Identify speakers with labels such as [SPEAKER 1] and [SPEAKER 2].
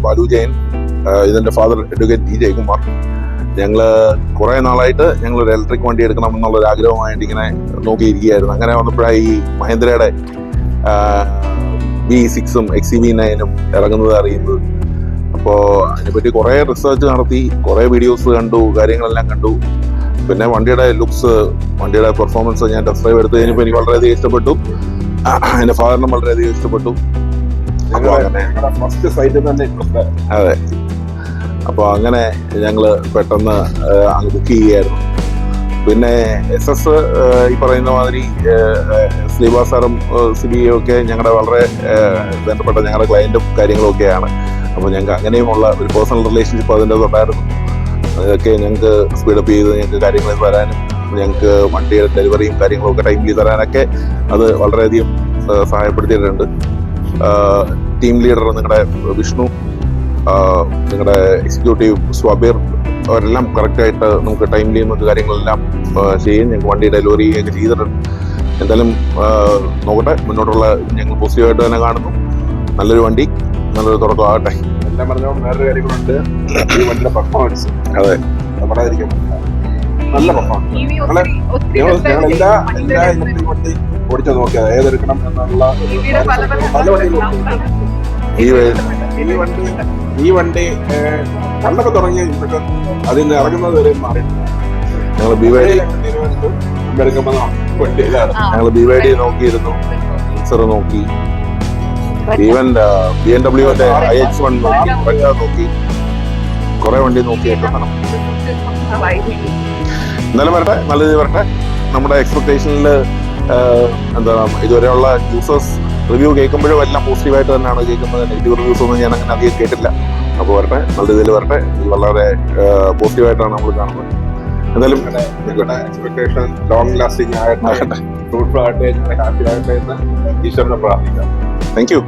[SPEAKER 1] ബാലു ജയൻ, ഇതിന്റെ father advocate D Jayakumar. ഞങ്ങള് കുറെ നാളായിട്ട് ഞങ്ങളൊരു ഇലക്ട്രിക് വണ്ടി എടുക്കണം എന്നുള്ളൊരു ആഗ്രഹമായിട്ട് ഇങ്ങനെ നോക്കിയിരിക്കുകയായിരുന്നു. അങ്ങനെ വന്നപ്പോഴായി ഈ മഹേന്ദ്രയുടെ V6-ഉം XCV9-ഉം ഇറങ്ങുന്നത് അറിയുന്നത്. അപ്പോൾ അതിനെപ്പറ്റി കുറേ റിസർച്ച് നടത്തി, കുറേ വീഡിയോസ് കണ്ടു, കാര്യങ്ങളെല്ലാം കണ്ടു. പിന്നെ വണ്ടിയുടെ ലുക്സ്, വണ്ടിയുടെ പെർഫോമൻസ് ഞാൻ ടെസ്റ്റ് ഡ്രൈവ് എടുത്ത് കഴിഞ്ഞപ്പോൾ എനിക്ക് വളരെയധികം ഇഷ്ടപ്പെട്ടു. എൻ്റെ ഫാദറിനും വളരെയധികം ഇഷ്ടപ്പെട്ടു. അതെ, അപ്പോൾ അങ്ങനെ ഞങ്ങള് പെട്ടെന്ന് അങ്ങ് ബുക്ക് ചെയ്യുകയായിരുന്നു. പിന്നെ SS ഈ പറയുന്ന മാതിരി സ്ലീബ സാറും സിബിയും ഒക്കെ ഞങ്ങളുടെ വളരെ ബന്ധപ്പെട്ട ഞങ്ങളുടെ ക്ലയൻറ്റും കാര്യങ്ങളും ഒക്കെയാണ്. അപ്പോൾ ഞങ്ങൾക്ക് അങ്ങനെയുമുള്ള ഒരു പേഴ്സണൽ റിലേഷൻഷിപ്പ് അതിൻ്റെ തൊട്ടായിരുന്നു. അതൊക്കെ ഞങ്ങൾക്ക് സ്പീഡപ്പ് ചെയ്ത് ഞങ്ങൾക്ക് കാര്യങ്ങൾ തരാനും ഞങ്ങൾക്ക് വണ്ടിയുടെ ഡെലിവറിയും കാര്യങ്ങളും ഒക്കെ ടൈമിൽ തരാനൊക്കെ അത് വളരെയധികം സഹായപ്പെടുത്തിയിട്ടുണ്ട്. ടീം ലീഡർ നിങ്ങളുടെ വിഷ്ണു, നിങ്ങളുടെ എക്സിക്യൂട്ടീവ് സ്വാബീർ, അവരെല്ലാം കറക്റ്റായിട്ട് നമുക്ക് ടൈംലി നമുക്ക് കാര്യങ്ങളെല്ലാം ചെയ്യും. ഞങ്ങൾക്ക് വണ്ടി ഡെലിവറി ഒക്കെ ചെയ്തിട്ടുണ്ട്. എന്തായാലും നോക്കട്ടെ, മുന്നോട്ടുള്ള ഞങ്ങൾ പോസിറ്റീവായിട്ട് തന്നെ കാണുന്നു. നല്ലൊരു വണ്ടി, നല്ലൊരു തുടക്കമാകട്ടെ.
[SPEAKER 2] എല്ലാം പറഞ്ഞാൽ വേറൊരു കാര്യങ്ങളുണ്ട്. ഈ വണ്ടിയുടെ പെർഫോമൻസ്, അതെ, പറയാതിരിക്കാൻ നല്ല പെർഫോമൻസ്. ഞങ്ങൾ എല്ലാ ഇലക്ട്രിക് വണ്ടി ഓടിച്ചു നോക്കിയത് ഏതെടുക്കണം എന്നുള്ള പല വണ്ടികളും. ഈ വണ്ടി കണ്ടൊക്കെ തുടങ്ങിയ അതിൽ നിന്ന് ഇറങ്ങുന്നത് വരെ മാറിയിട്ടുണ്ട്.
[SPEAKER 1] ഞങ്ങൾ BYD നോക്കിയിരുന്നു, നോക്കി, ഈവൻ BMW-ന്റെ iX1 നോക്കി, നോക്കി, കുറെ വണ്ടി നോക്കിയിട്ടാണ്. എന്നാലും വരട്ടെ, നല്ല രീതി വരട്ടെ. നമ്മുടെ എക്സ്പെക്ടേഷനിൽ എന്താ ഇതുവരെയുള്ള യൂസേഴ്സ് റിവ്യൂ കേൾക്കുമ്പോഴും എല്ലാം പോസിറ്റീവായിട്ട് തന്നെയാണ് കേൾക്കുന്നത്. നെഗറ്റീവ് റിവ്യൂസ് ഒന്നും ഞാൻ അങ്ങനെ അധികം കേട്ടില്ല. അപ്പോൾ വരട്ടെ, നല്ല രീതിയിൽ വരട്ടെ. വളരെ പോസിറ്റീവായിട്ടാണ് നമ്മൾ കാണുന്നത്. എന്തായാലും
[SPEAKER 2] എക്സ്പെക്ടേഷൻ ലോങ് ലാസ്റ്റിംഗ് ആകട്ടെ, ഫ്രൂട്ട്ഫുൾ ആകട്ടെ, ഹാപ്പി ആകട്ടെ എന്ന് ഈശ്വരനെ പ്രാർത്ഥിക്കാം.
[SPEAKER 1] Thank you.